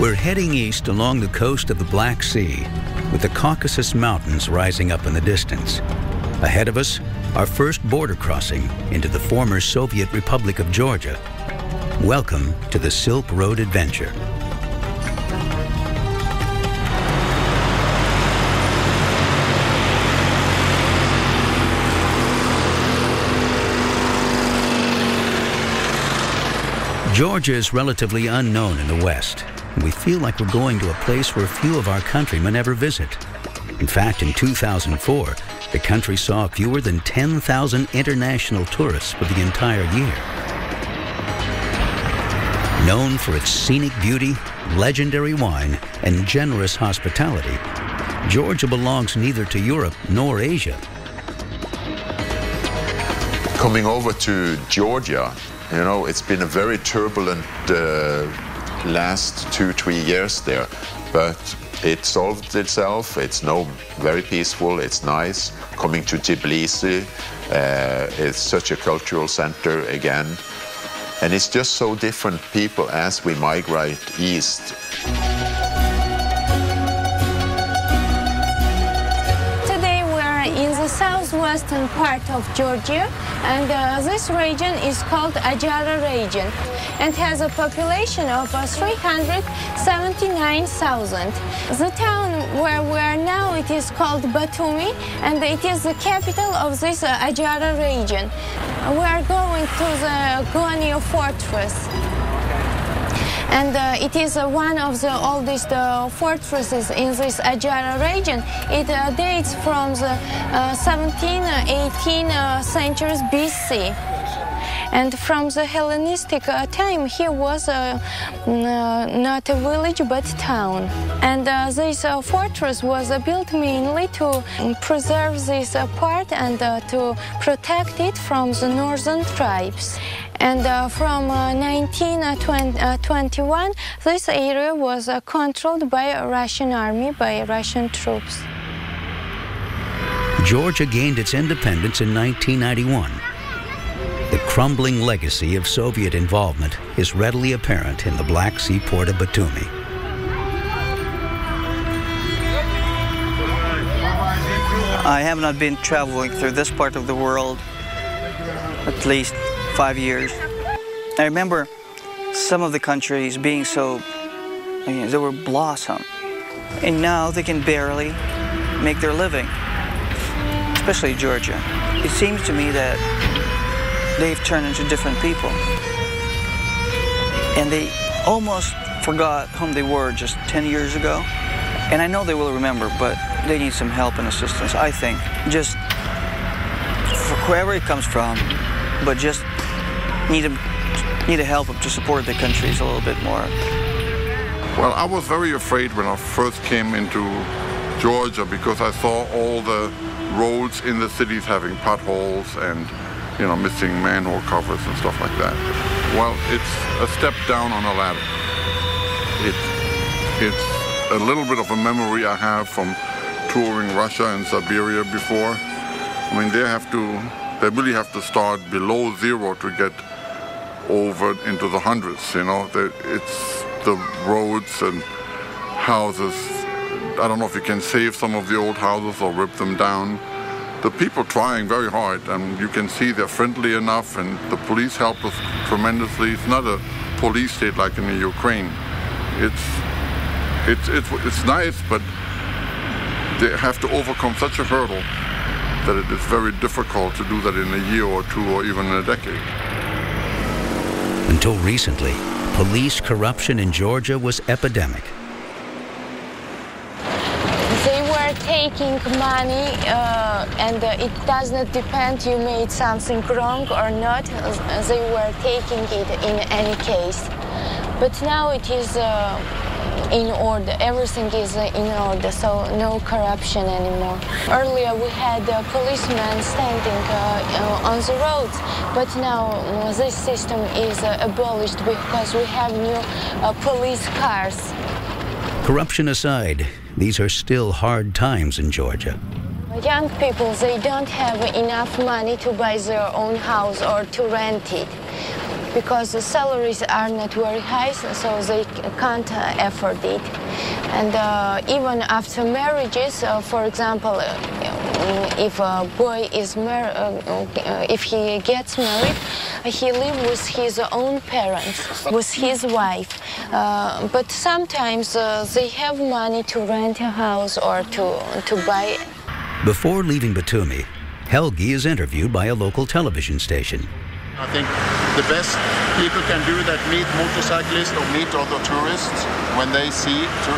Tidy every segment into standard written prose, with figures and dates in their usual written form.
We're heading east along the coast of the Black Sea, with the Caucasus Mountains rising up in the distance. Ahead of us, our first border crossing into the former Soviet Republic of Georgia. Welcome to the Silk Road Adventure. Georgia is relatively unknown in the West. We feel like we're going to a place where few of our countrymen ever visit. In fact, in 2004, the country saw fewer than 10,000 international tourists for the entire year. Known for its scenic beauty, legendary wine, and generous hospitality, Georgia belongs neither to Europe nor Asia. Coming over to Georgia, you know, it's been a very turbulent last 2-3 years there, but it solved itself. It's now very peaceful, it's nice. Coming to Tbilisi, it's such a cultural center again. And it's just so different people as we migrate east. Today we're in the southwestern part of Georgia, and this region is called Ajara region and has a population of 379,000. The town where we are now, it is called Batumi, and it is the capital of this Ajara region. We are going to the Gonio fortress. And it is one of the oldest fortresses in this Ajara region. It dates from the 17th, 18th centuries BC. And from the Hellenistic time, here was not a village but town. And this fortress was built mainly to preserve this part and to protect it from the northern tribes. And from 1921, this area was controlled by a Russian army, by Russian troops. Georgia gained its independence in 1991. The crumbling legacy of Soviet involvement is readily apparent in the Black Sea port of Batumi. I have not been traveling through this part of the world at least 5 years. I remember some of the countries being so, they were blossom, and now they can barely make their living, especially Georgia. It seems to me that they've turned into different people, and they almost forgot whom they were just 10 years ago. And I know they will remember, but they need some help and assistance, I think. Just for whoever it comes from, but just need to help them to support the countries a little bit more. Well, I was very afraid when I first came into Georgia because I saw all the roads in the cities having potholes and, you know, missing manhole covers and stuff like that. Well, it's a step down on a ladder. It's a little bit of a memory I have from touring Russia and Siberia before. I mean, they really have to start below zero to get over into the hundreds, you know. It's the roads and houses. I don't know if you can save some of the old houses or rip them down. The people trying very hard, and you can see they're friendly enough, and the police help us tremendously. It's not a police state like in the Ukraine. It's nice, but they have to overcome such a hurdle that it is very difficult to do that in a year or two or even in a decade. Until recently, police corruption in Georgia was epidemic. They were taking money, and it does not depend you made something wrong or not. They were taking it in any case. But now it is in order. Everything is in order, so no corruption anymore. Earlier we had policemen standing on the roads, but now this system is abolished because we have new police cars. Corruption aside, these are still hard times in Georgia. Young people, they don't have enough money to buy their own house or to rent it. because the salaries are not very high, so they can't afford it. And even after marriages, for example, if a boy is if he gets married, he lives with his own parents, with his wife. But sometimes they have money to rent a house or to buy. Before leaving Batumi, Helgi is interviewed by a local television station. I think the best people can do that meet motorcyclists or meet other tourists when they see to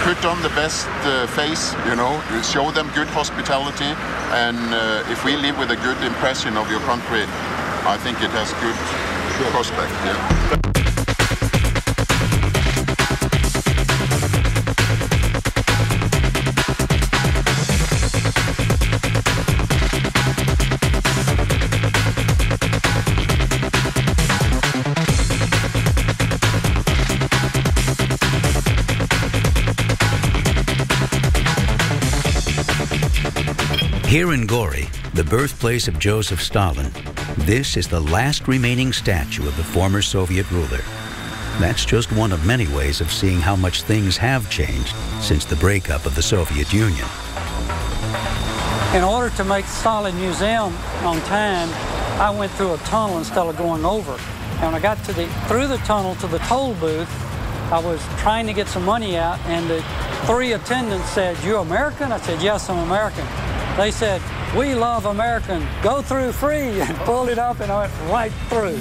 put on the best face, you know, show them good hospitality, and if we live with a good impression of your country, I think it has good prospect. Yeah. Here in Gori, the birthplace of Joseph Stalin, this is the last remaining statue of the former Soviet ruler. That's just one of many ways of seeing how much things have changed since the breakup of the Soviet Union. In order to make the Stalin Museum on time, I went through a tunnel instead of going over. And when I got through the tunnel to the toll booth, I was trying to get some money out, and the 3 attendants said, "You American?" I said, "Yes, I'm American." They said, "We love American, go through free," and pulled it up, and I went right through.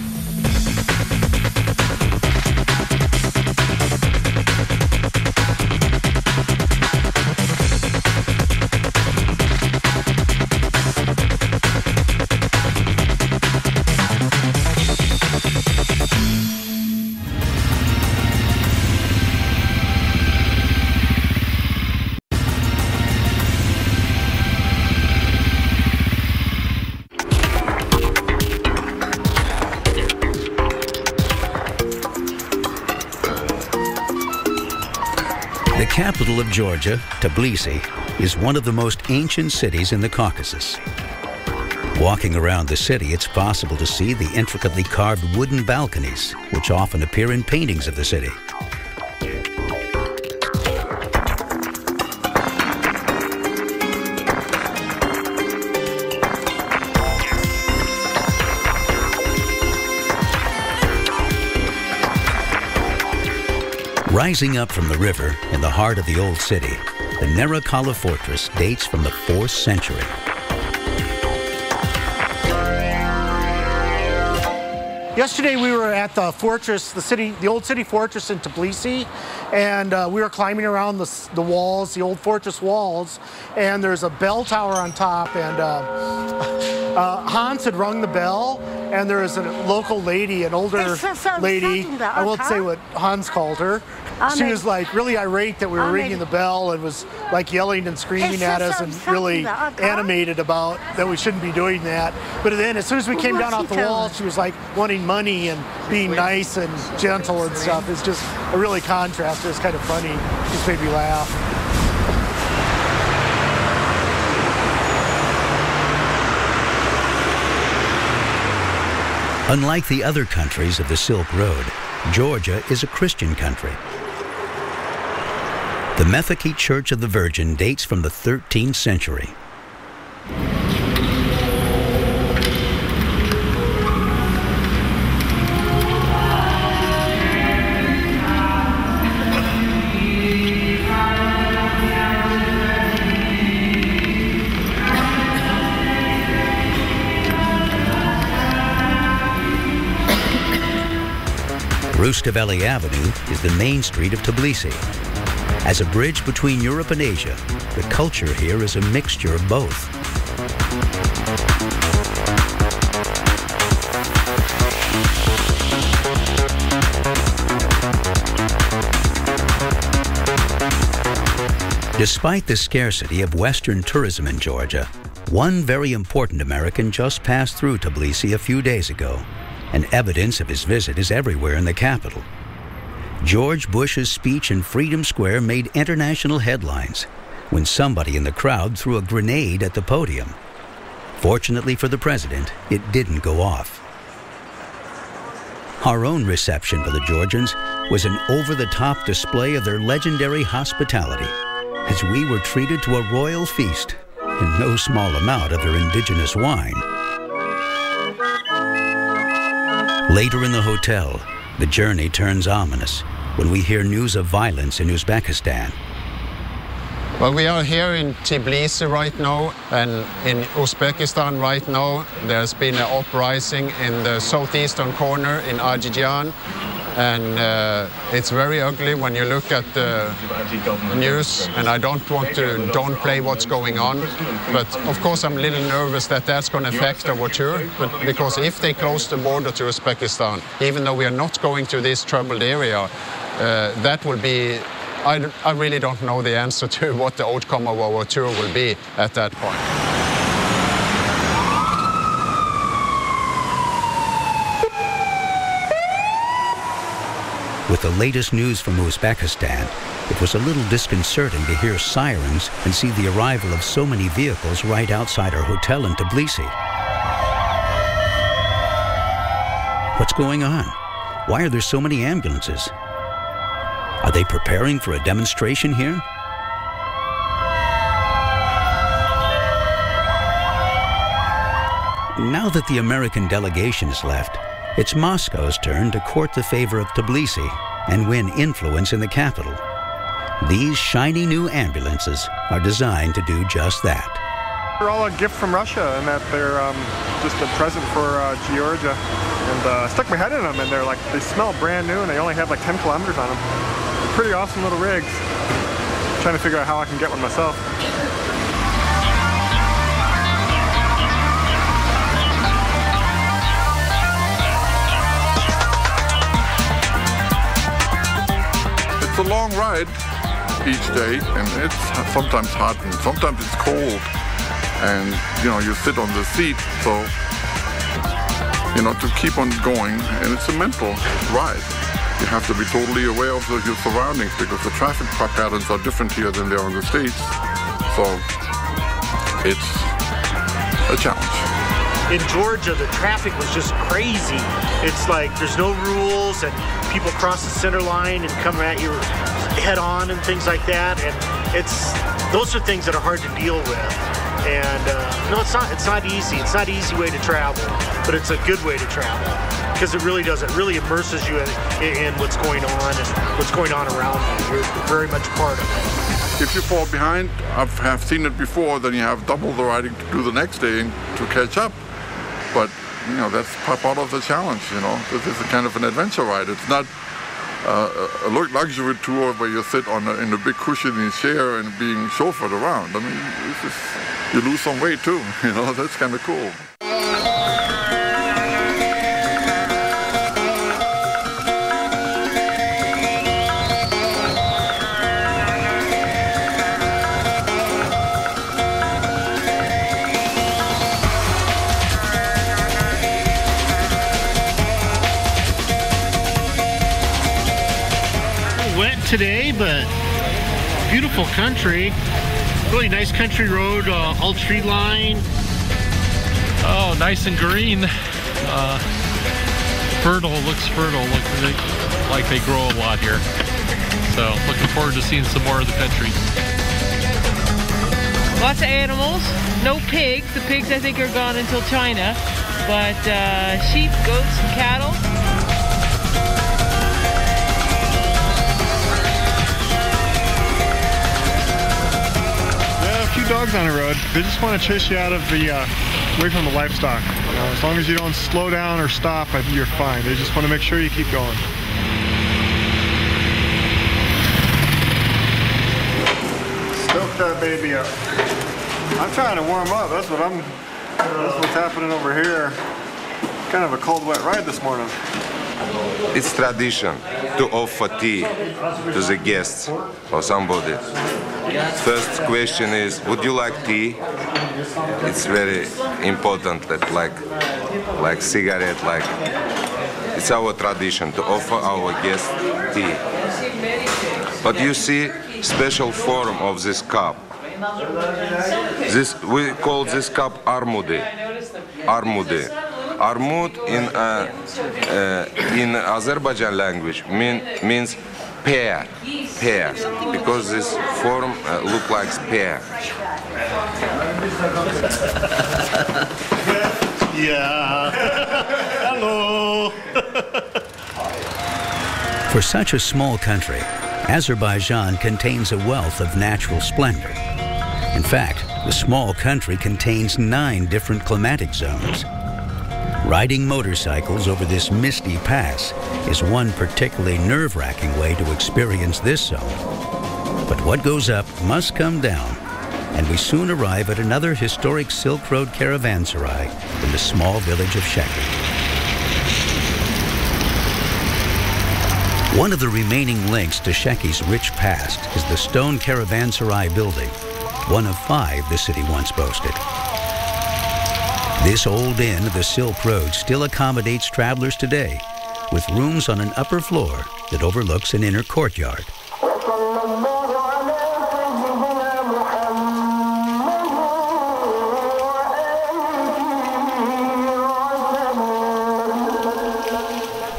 The capital of Georgia, Tbilisi, is one of the most ancient cities in the Caucasus. Walking around the city, it's possible to see the intricately carved wooden balconies, which often appear in paintings of the city. Rising up from the river in the heart of the old city, the Nerakala Fortress dates from the 4th century. Yesterday we were at the fortress, the old city fortress in Tbilisi, and we were climbing around the walls, the old fortress walls, and there's a bell tower on top, and Hans had rung the bell, and there was a local lady, an older lady, I won't say what Hans called her. She was like really irate that we were ringing the bell and was like yelling and screaming at us and really animated about that we shouldn't be doing that. But then as soon as we came down off the wall, she was like wanting money and being nice and gentle and stuff. It's just a really contrast. It was kind of funny. It just made me laugh. Unlike the other countries of the Silk Road, Georgia is a Christian country. The Methaki Church of the Virgin dates from the 13th century. Rustaveli Avenue is the main street of Tbilisi. As a bridge between Europe and Asia, the culture here is a mixture of both. Despite the scarcity of Western tourism in Georgia, one very important American just passed through Tbilisi a few days ago, and evidence of his visit is everywhere in the capital. George Bush's speech in Freedom Square made international headlines when somebody in the crowd threw a grenade at the podium. Fortunately for the president, it didn't go off. Our own reception for the Georgians was an over-the-top display of their legendary hospitality, as we were treated to a royal feast and no small amount of their indigenous wine. Later in the hotel, the journey turns ominous when we hear news of violence in Uzbekistan. Well, we are here in Tbilisi right now, and in Uzbekistan right now there's been an uprising in the southeastern corner in Azerbaijan, and it's very ugly when you look at the news, and I don't want to downplay what's going on, but of course I'm a little nervous that that's going to affect our tour, but because if they close the border to Uzbekistan, even though we are not going to this troubled area, that will be, I really don't know the answer to what the outcome of our tour will be at that point. With the latest news from Uzbekistan, it was a little disconcerting to hear sirens and see the arrival of so many vehicles right outside our hotel in Tbilisi. What's going on? Why are there so many ambulances? Are they preparing for a demonstration here? Now that the American delegation has left, it's Moscow's turn to court the favor of Tbilisi and win influence in the capital. These shiny new ambulances are designed to do just that. They're all a gift from Russia, and that they're just a present for Georgia. And I stuck my head in them, and they smell brand new, and they only have like 10 kilometers on them. They're pretty awesome little rigs. I'm trying to figure out how I can get one myself. It's a long ride each day, and it's sometimes hot and sometimes it's cold. And, you sit on the seat, so, to keep on going, and it's a mental ride. You have to be totally aware of your surroundings because the traffic patterns are different here than they are in the States. So, it's a challenge. In Georgia, the traffic was just crazy. It's like there's no rules, and people cross the center line and come at you head on and things like that. And those are things that are hard to deal with. And no, it's not easy. It's not an easy way to travel, but it's a good way to travel because it really does. It really immerses you in what's going on and what's going on around you. You're very much part of it. If you fall behind, I have seen it before, then you have double the riding to do the next day to catch up. But, that's part of the challenge, This is a kind of an adventure ride. It's not a luxury tour where you sit in a big cushiony chair and being chauffeured around. I mean, you lose some weight too, that's kind of cool. Today, but beautiful country, really nice country road, all tree line. Oh, nice and green. Fertile, looks fertile, like they grow a lot here. So looking forward to seeing some more of the country. Lots of animals, no pigs. The pigs I think are gone until China, but sheep, goats, and cattle. Dogs on the road. They just want to chase you out of away from the livestock. As long as you don't slow down or stop, you're fine. They just want to make sure you keep going. Stoke that baby up. I'm trying to warm up. That's what's happening over here. Kind of a cold, wet ride this morning. It's tradition to offer tea to the guests or somebody. First question is, would you like tea? It's very important that like cigarette, it's our tradition to offer our guests tea. But you see special form of this cup. We call this cup armudi. armut in Azerbaijan language means pear, because this form look like pear. Yeah. Hello. For such a small country, Azerbaijan contains a wealth of natural splendor. In fact, the small country contains 9 different climatic zones. Riding motorcycles over this misty pass is one particularly nerve-wracking way to experience this zone. But what goes up must come down, and we soon arrive at another historic Silk Road caravanserai in the small village of Sheki. One of the remaining links to Sheki's rich past is the stone caravanserai building, one of 5 the city once boasted. This old inn of the Silk Road still accommodates travelers today, with rooms on an upper floor that overlooks an inner courtyard.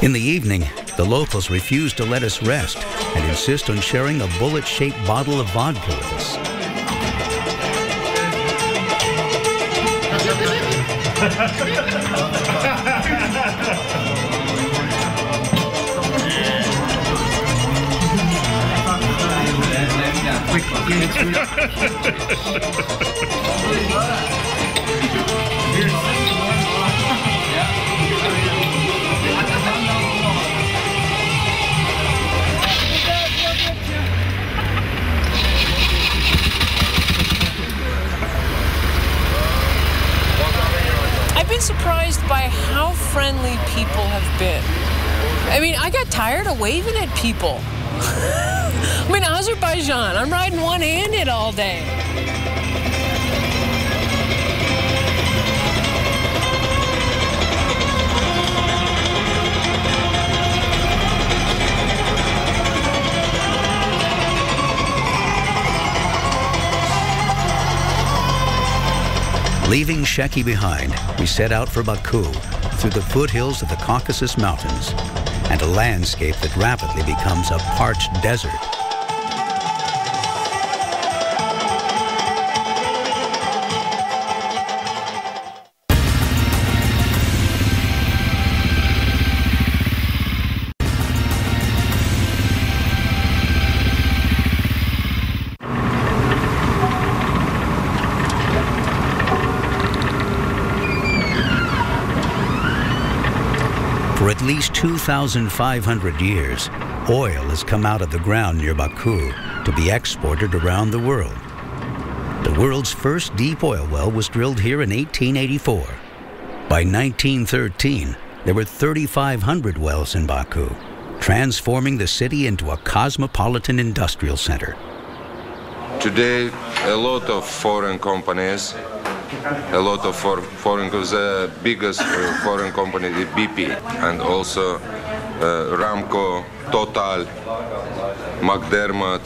In the evening, the locals refuse to let us rest and insist on sharing a bullet-shaped bottle of vodka with us. I've been surprised by how friendly people have been. I mean, I got tired of waving at people. I'm in Azerbaijan. I'm riding one-handed all day. Leaving Sheki behind, we set out for Baku through the foothills of the Caucasus Mountains and a landscape that rapidly becomes a parched desert. For at least 2,500 years, oil has come out of the ground near Baku to be exported around the world. The world's first deep oil well was drilled here in 1884. By 1913, there were 3,500 wells in Baku, transforming the city into a cosmopolitan industrial center. Today, a lot of foreign companies, the biggest foreign company is BP, and also Ramco, Total, McDermott,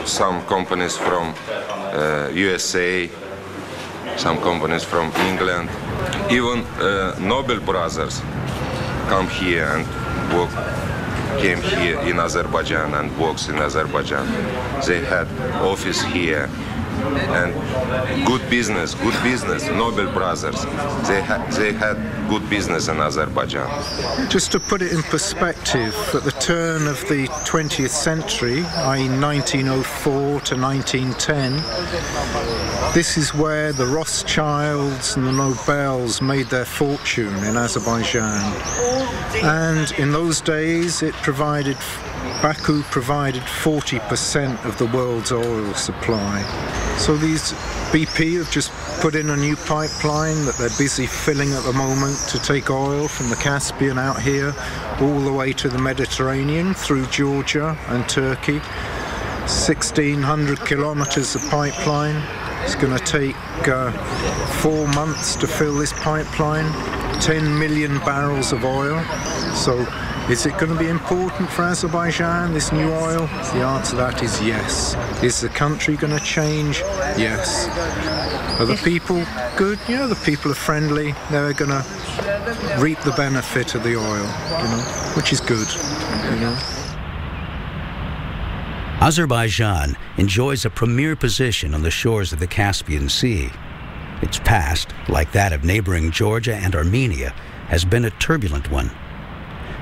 some companies from USA, some companies from England. Even Nobel brothers come here and came here in Azerbaijan and works in Azerbaijan. They had office here. And good business, Nobel brothers, they had good business in Azerbaijan. Just to put it in perspective, at the turn of the 20th century, i.e. 1904 to 1910, this is where the Rothschilds and the Nobels made their fortune in Azerbaijan. And in those days, Baku provided 40% of the world's oil supply. So these BP have just put in a new pipeline that they're busy filling at the moment to take oil from the Caspian out here all the way to the Mediterranean through Georgia and Turkey. 1,600 kilometers of pipeline. It's going to take 4 months to fill this pipeline. 10 million barrels of oil. So is it going to be important for Azerbaijan, this new oil? The answer to that is yes. Is the country going to change? Yes. Are the people good? Yeah, the people are friendly. They're going to reap the benefit of the oil, which is good, Azerbaijan enjoys a premier position on the shores of the Caspian Sea. Its past, like that of neighboring Georgia and Armenia, has been a turbulent one.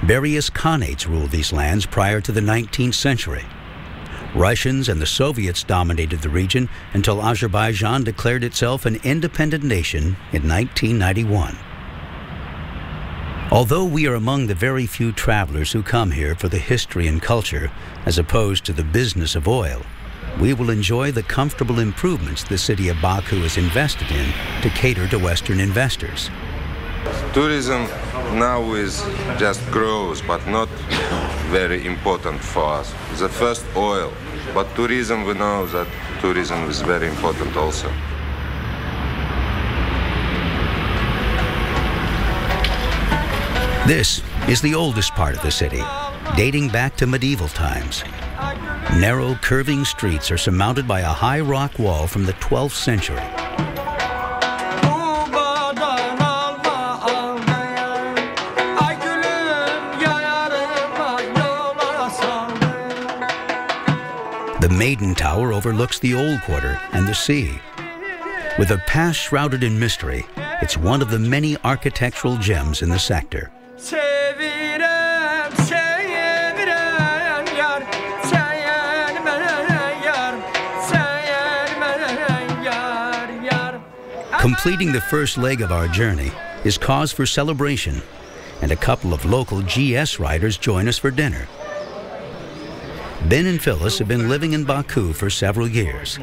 Various khanates ruled these lands prior to the 19th century. Russians and the Soviets dominated the region until Azerbaijan declared itself an independent nation in 1991. Although we are among the very few travelers who come here for the history and culture, as opposed to the business of oil, we will enjoy the comfortable improvements the city of Baku has invested in to cater to Western investors. Tourism now is just grows, but not very important for us. The first oil, but tourism, we know that tourism is very important also. This is the oldest part of the city, dating back to medieval times. Narrow, curving streets are surmounted by a high rock wall from the 12th century. The Maiden Tower overlooks the Old Quarter and the sea. With a past shrouded in mystery, it's one of the many architectural gems in the sector. Completing the first leg of our journey is cause for celebration, and a couple of local GS riders join us for dinner. Ben and Phyllis have been living in Baku for several years.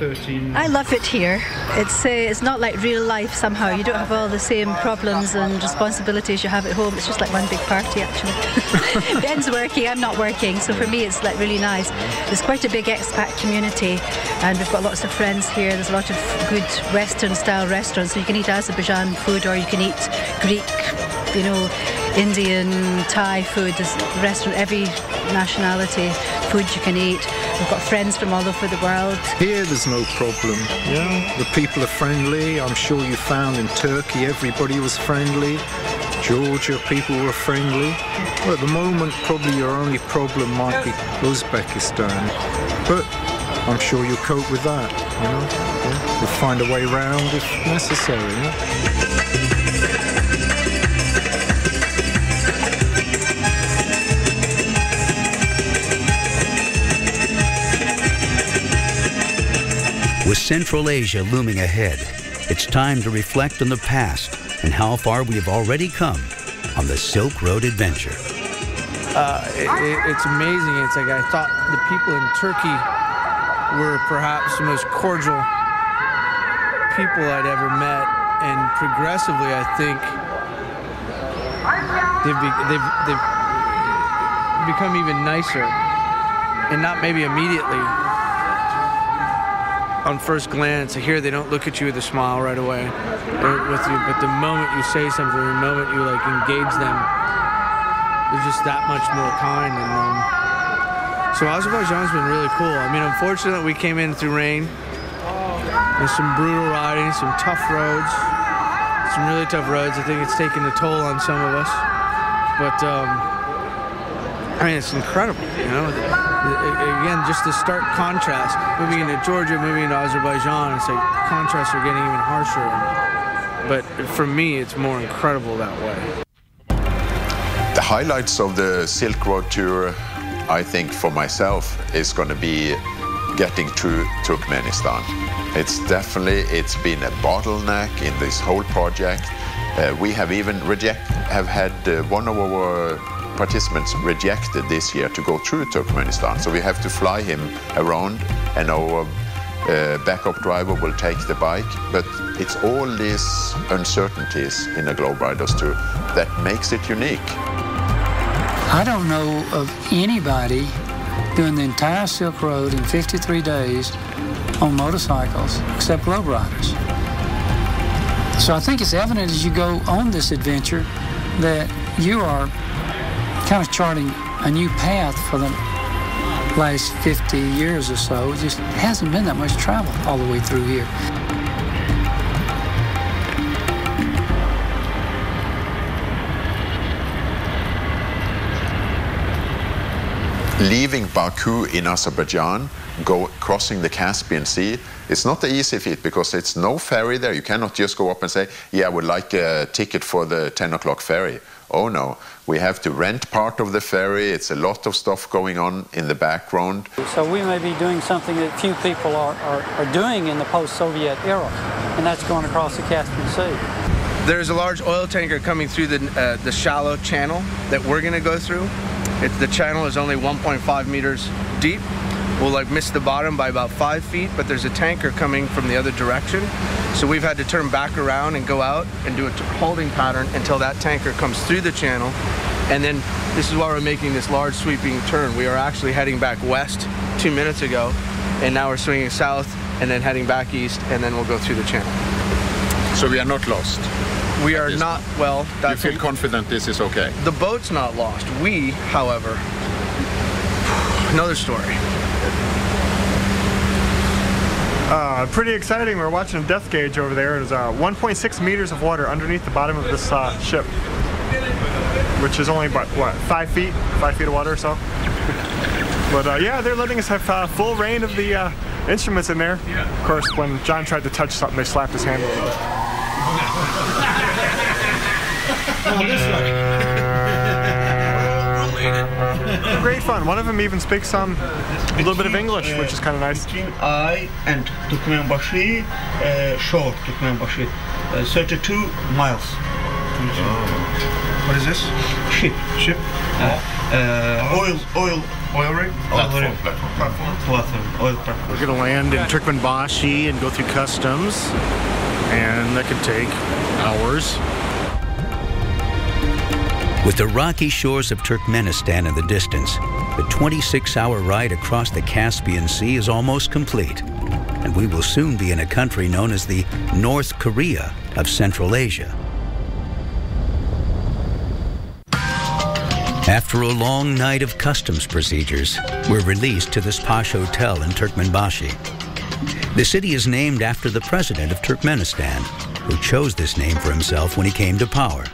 I love it here. It's not like real life somehow. You don't have all the same problems and responsibilities you have at home. It's just like one big party, actually. Ben's working, I'm not working, so for me it's like really nice. There's quite a big expat community, and we've got lots of friends here. There's a lot of good Western-style restaurants, so you can eat Azerbaijan food or you can eat Greek, Indian, Thai food. There's a restaurant, every nationality food you can eat. We've got friends from all over the world. Here there's no problem. The people are friendly. I'm sure you found in Turkey everybody was friendly. Georgia, people were friendly. Well, at the moment probably your only problem might be Uzbekistan. But I'm sure you'll cope with that, We'll find a way around if necessary. With Central Asia looming ahead, it's time to reflect on the past and how far we have already come on the Silk Road adventure. It's amazing. It's like I thought the people in Turkey were perhaps the most cordial people I'd ever met, and progressively I think they've become even nicer, and not maybe immediately. On first glance, here they don't look at you with a smile right away with you, but the moment you say something, the moment you engage them, they're just that much more kind. And so Azerbaijan's been really cool. I mean, unfortunately, we came in through rain. There's some brutal riding, some tough roads, some really tough roads. I think it's taken a toll on some of us, but I mean, it's incredible, Again, just the stark contrast, moving into Georgia, moving into Azerbaijan, it's like contrasts are getting even harsher. But for me, it's more incredible that way. The highlights of the Silk Road tour, I think for myself, is going to be getting to Turkmenistan. It's been a bottleneck in this whole project. We have even had one of our participants rejected this year to go through Turkmenistan, so we have to fly him around, and our backup driver will take the bike. But it's all these uncertainties in a GlobeRiders tour that makes it unique. I don't know of anybody doing the entire Silk Road in 53 days on motorcycles except GlobeRiders. So I think it's evident as you go on this adventure that you are kind of charting a new path for the last 50 years or so. It just hasn't been that much travel all the way through here. leaving Baku in Azerbaijan, crossing the Caspian Sea, it's not an easy feat because it's no ferry there. You cannot just go up and say, yeah, I would like a ticket for the 10 o'clock ferry. Oh no, we have to rent part of the ferry. It's a lot of stuff going on in the background. So we may be doing something that few people are doing in the post-Soviet era, and that's going across the Caspian Sea. There's a large oil tanker coming through the shallow channel that we're going to go through. The channel is only 1.5 meters deep. We'll like miss the bottom by about 5 feet, but there's a tanker coming from the other direction. So we've had to turn back around and go out and do a holding pattern until that tanker comes through the channel. And then this is why we're making this large sweeping turn. We are actually heading back west 2 minutes ago, and now we're swinging south and then heading back east, and then we'll go through the channel. So we are not lost? We are not, well, that's... You feel confident this is okay? The boat's not lost. We, however, another story. Pretty exciting. We're watching a depth gauge over there. There's 1.6 meters of water underneath the bottom of this ship, which is only about, what, 5 feet? 5 feet of water or so. But yeah, they're letting us have full reign of the instruments in there. Of course, when John tried to touch something, they slapped his hand a little bit. Great fun. One of them even speaks a little bit of English, which is kind of nice. I and Turkmenbashi, short Turkmenbashi, 32 miles. What is this? Ship. Oil rig? Platform. Oil platform. We're going to land in Turkmenbashi and go through customs, and that could take hours. With the rocky shores of Turkmenistan in the distance, the 26-hour ride across the Caspian Sea is almost complete, and we will soon be in a country known as the North Korea of Central Asia. After a long night of customs procedures, we're released to the Spash Hotel in Turkmenbashi. The city is named after the president of Turkmenistan, who chose this name for himself when he came to power.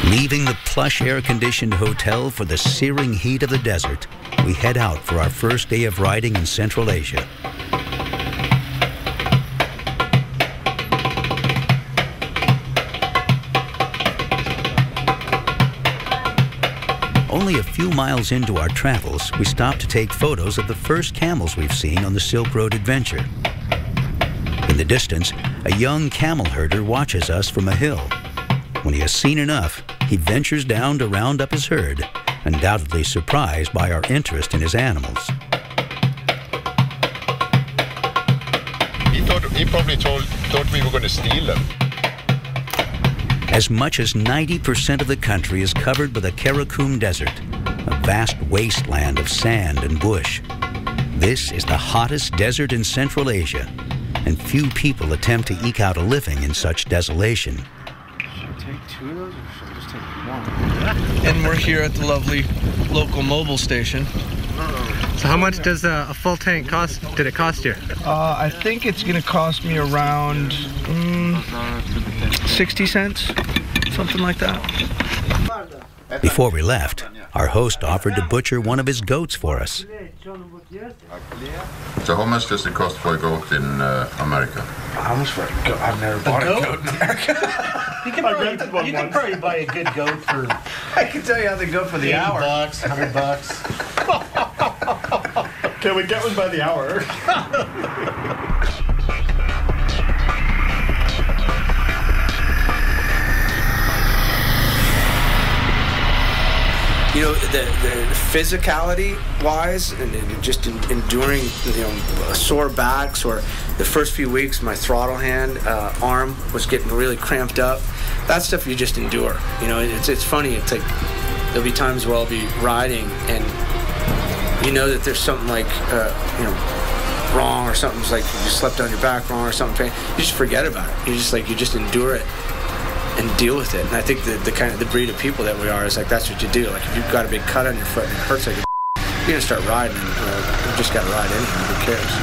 Leaving the plush air-conditioned hotel for the searing heat of the desert, we head out for our first day of riding in Central Asia. Only a few miles into our travels, we stop to take photos of the first camels we've seen on the Silk Road adventure. In the distance, a young camel herder watches us from a hill. When he has seen enough, he ventures down to round up his herd, undoubtedly surprised by our interest in his animals. He probably thought we were going to steal them. As much as 90% of the country is covered by the Karakum Desert, a vast wasteland of sand and bush. This is the hottest desert in Central Asia, and few people attempt to eke out a living in such desolation. Two of those, or should I just take one? And we're here at the lovely local mobile station. So how much does a full tank cost? Did it cost you? I think it's going to cost me around 60 cents, something like that. Before we left, our host offered to butcher one of his goats for us. So how much does it cost for a goat in America? How much for a goat? I've never bought a goat in America. You can probably buy a good goat for... I can tell you how they go for the hour. $100. Can we get one by the hour? You know, the physicality-wise, and just enduring, sore backs, or the first few weeks, my throttle hand, arm was getting really cramped up. That stuff you just endure. You know, it's funny. It's like there'll be times where I'll be riding, and you know that there's something like, wrong, or something's like you just slept on your back wrong, or something. You just forget about it. You just endure it and deal with it. And I think the breed of people that we are is like, that's what you do. Like if you've got a big cut on your foot and it hurts like you're gonna start riding, and you just gotta ride anyhow. Who cares?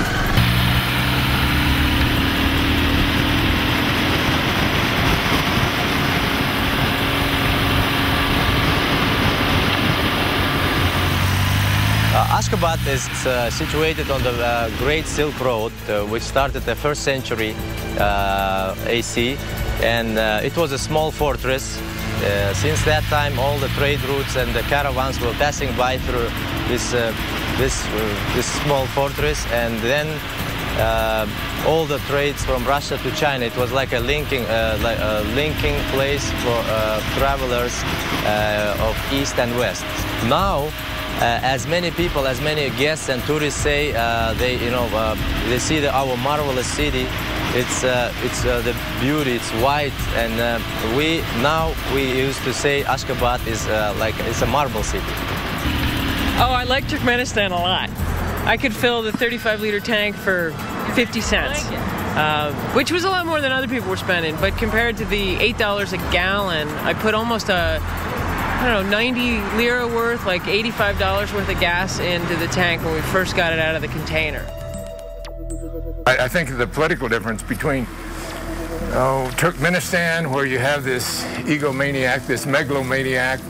Ashgabat is situated on the Great Silk Road, which started the 1st century AC, and it was a small fortress. Since that time, all the trade routes and the caravans were passing by through this small fortress, and then all the trades from Russia to China. It was like a linking place for travelers of East and West. Now, as many people, as many guests and tourists say, they see our marvelous city. It's the beauty. It's white, and we used to say Ashgabat is it's a marble city. Oh, I like Turkmenistan a lot. I could fill the 35-liter tank for 50 cents, which was a lot more than other people were spending. But compared to the $8 a gallon, I put almost 90 lira worth, like $85 worth of gas into the tank when we first got it out of the container. I think the political difference between Turkmenistan, where you have this egomaniac, this megalomaniac,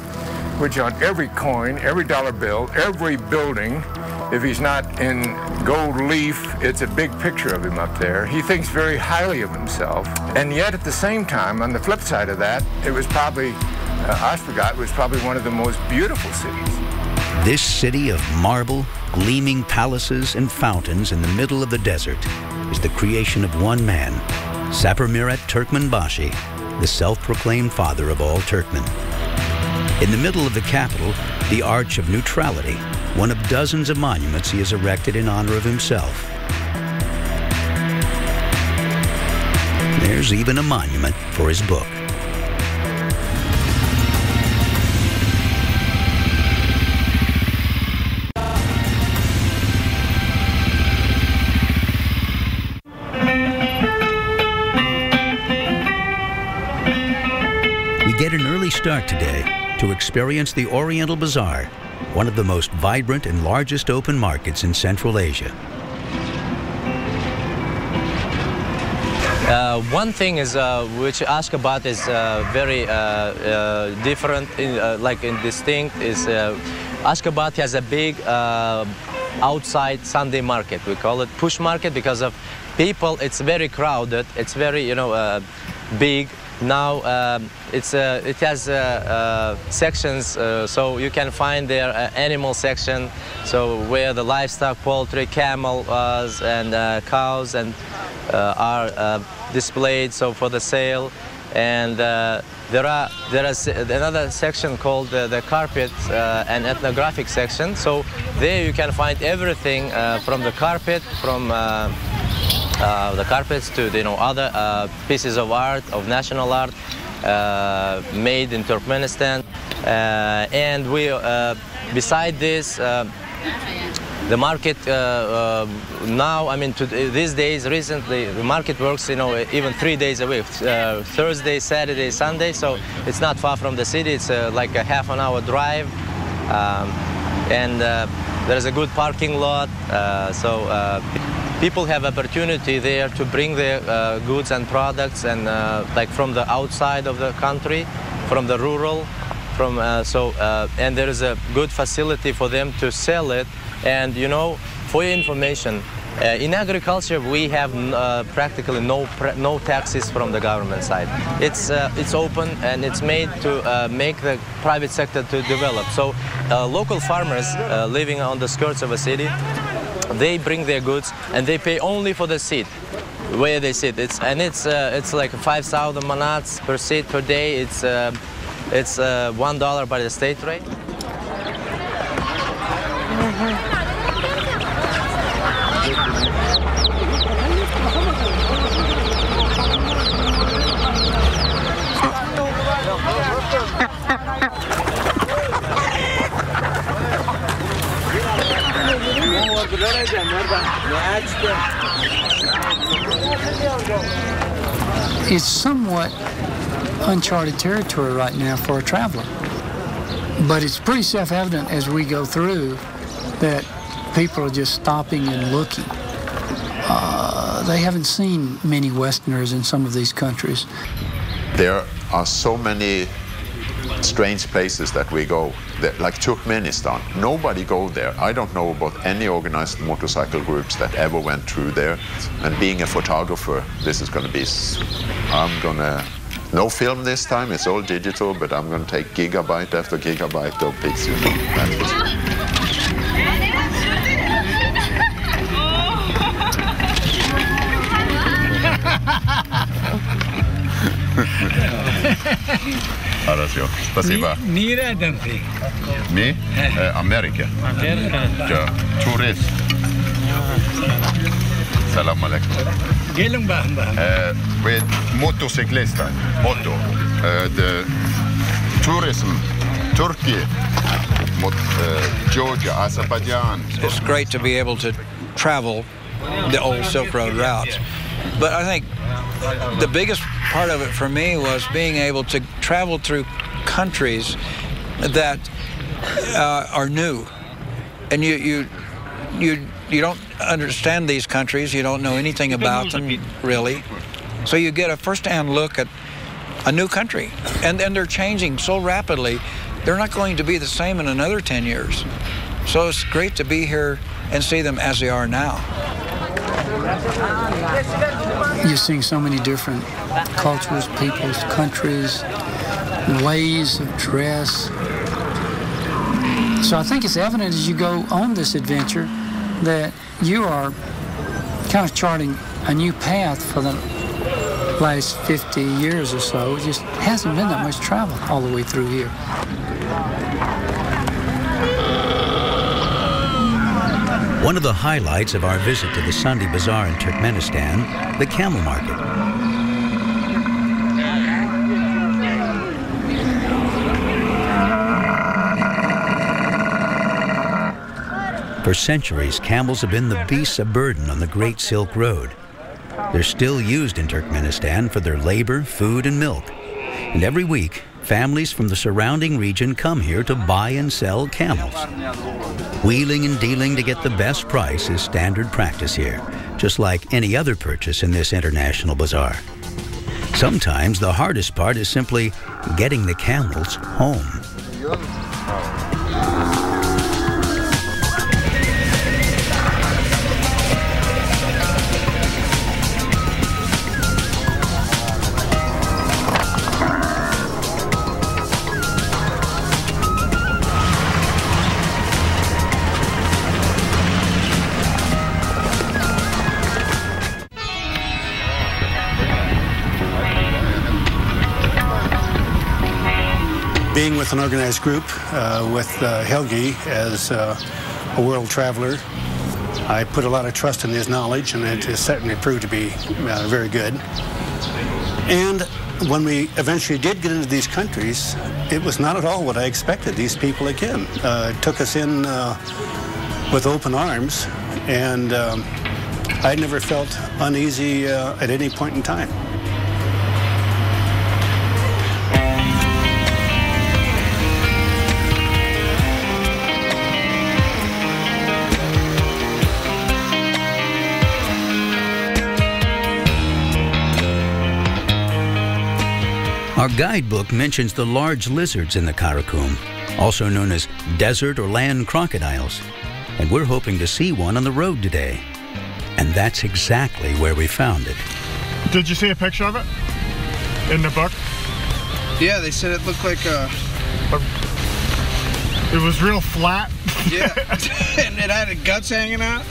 which on every coin, every dollar bill, every building, if he's not in gold leaf, it's a big picture of him up there. He thinks very highly of himself. And yet at the same time, on the flip side of that, it was probably, Ashgabat was probably one of the most beautiful cities. This city of marble, gleaming palaces and fountains in the middle of the desert is the creation of one man, Sapirmirat Turkmenbashi, the self-proclaimed father of all Turkmen. In the middle of the capital, the Arch of Neutrality, one of dozens of monuments he has erected in honor of himself. There's even a monument for his book. We get an early start today to experience the Oriental Bazaar, one of the most vibrant and largest open markets in Central Asia. One thing is which Ashgabat is very different, and distinct, is Ashgabat has a big outside Sunday market. We call it push market because of people. It's very crowded. It's very big. Now it has sections, so you can find their animal section, so where the livestock, poultry, camels and cows and are displayed, so for the sale. And there is another section called the carpet and ethnographic section. So there you can find everything from the carpet, from the carpets to other pieces of art, of national art made in Turkmenistan. And we, beside this, the market now, these days, recently, the market works, even 3 days a week, Thursday, Saturday, Sunday, so it's not far from the city. It's like a half-an-hour drive, and there's a good parking lot, so people have opportunity there to bring their goods and products, and like from the outside of the country, from the rural, and there is a good facility for them to sell it. And for your information, in agriculture we have practically no taxes from the government side. It's open, and it's made to make the private sector to develop. So local farmers living on the skirts of a city, they bring their goods and they pay only for the seed where they sit. It's like 5,000 manats per seed per day. It's $1 by the state rate. It's somewhat uncharted territory right now for a traveler, but it's pretty self-evident as we go through that people are just stopping and looking. They haven't seen many Westerners in some of these countries. There are so many strange places that we go, like Turkmenistan. Nobody go there. I don't know about any organized motorcycle groups that ever went through there. And being a photographer, this is going to be, no film this time, it's all digital, but I'm going to take gigabyte after gigabyte of pictures. Хорошо. Спасибо. Ni reden ты? Me? America. Ja, tourist. Salam alaikum. Gelin bakalım. With motorcyklister. Motor. The tourism. Turkey. Georgia, Azerbaijan. It's great to be able to travel the old Silk Road routes. But I think the biggest part of it for me was being able to travel through countries that are new, and you don't understand these countries. You don't know anything about them really, so you get a first-hand look at a new country, and they're changing so rapidly. They're not going to be the same in another 10 years. So it's great to be here and see them as they are now. You're seeing so many different cultures, peoples, countries, ways of dress. So I think it's evident as you go on this adventure that you are kind of charting a new path for the last 50 years or so. It just hasn't been that much travel all the way through here. One of the highlights of our visit to the Sunday Bazaar in Turkmenistan, the camel market. For centuries, camels have been the beasts of burden on the Great Silk Road. They're still used in Turkmenistan for their labor, food, and milk. And every week, families from the surrounding region come here to buy and sell camels. Wheeling and dealing to get the best price is standard practice here, just like any other purchase in this international bazaar. Sometimes the hardest part is simply getting the camels home. Being with an organized group, with Helgi as a world traveler, I put a lot of trust in his knowledge, and it has certainly proved to be very good. And when we eventually did get into these countries, it was not at all what I expected. These people, again, took us in with open arms, and I never felt uneasy at any point in time. Our guidebook mentions the large lizards in the Karakum, also known as desert or land crocodiles, and we're hoping to see one on the road today. And that's exactly where we found it. Did you see a picture of it in the book? Yeah, they said it looked like it was real flat. Yeah, and it had guts hanging out.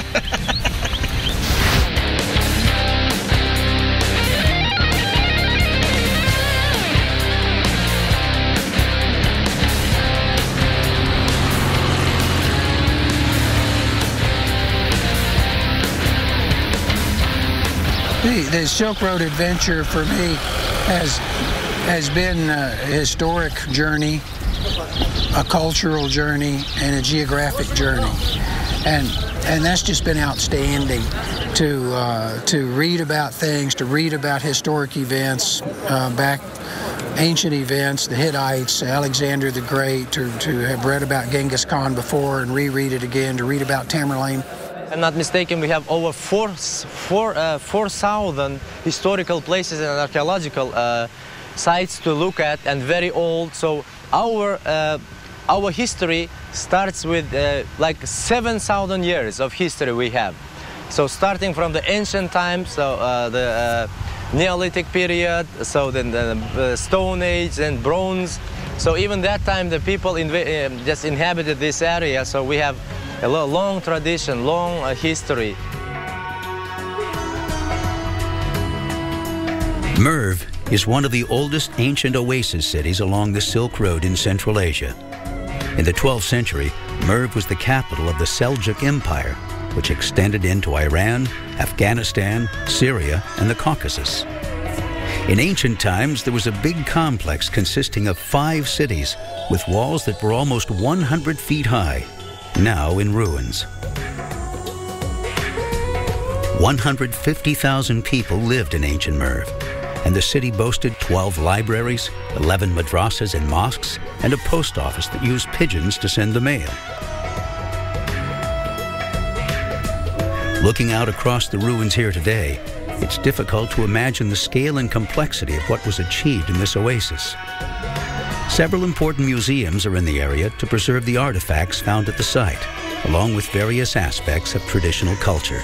The Silk Road adventure for me has been a historic journey, a cultural journey, and a geographic journey, and that's just been outstanding to read about things, to read about historic events, ancient events, the Hittites, Alexander the Great, to have read about Genghis Khan before and reread it again, to read about Tamerlane. If I'm not mistaken, we have over 4,000 historical places and archaeological sites to look at and very old. So our history starts with like 7,000 years of history we have. So starting from the ancient times, so the Neolithic period, so then the Stone Age and Bronze. So even that time the people just inhabited this area, so we have a long tradition, long history. Merv is one of the oldest ancient oasis cities along the Silk Road in Central Asia. In the 12th century, Merv was the capital of the Seljuk Empire, which extended into Iran, Afghanistan, Syria, and the Caucasus. In ancient times, there was a big complex consisting of 5 cities with walls that were almost 100 feet high, now in ruins. 150,000 people lived in ancient Merv, and the city boasted 12 libraries, 11 madrasas and mosques, and a post office that used pigeons to send the mail. Looking out across the ruins here today, it's difficult to imagine the scale and complexity of what was achieved in this oasis. Several important museums are in the area to preserve the artifacts found at the site, along with various aspects of traditional culture.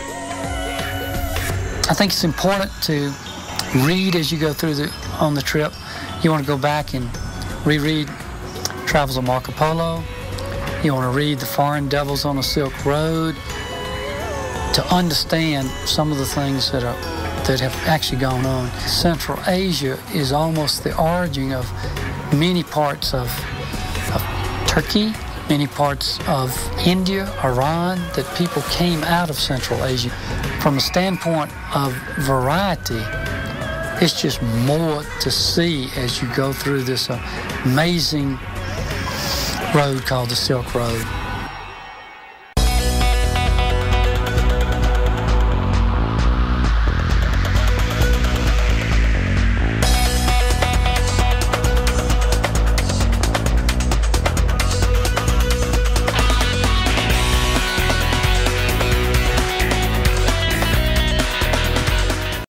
I think it's important to read as you go through on the trip. You want to go back and reread Travels of Marco Polo. You want to read The Foreign Devils on the Silk Road to understand some of the things that have actually gone on. Central Asia is almost the origin of many parts of Turkey, many parts of India, Iran, that people came out of Central Asia. From a standpoint of variety, it's just more to see as you go through this amazing road called the Silk Road.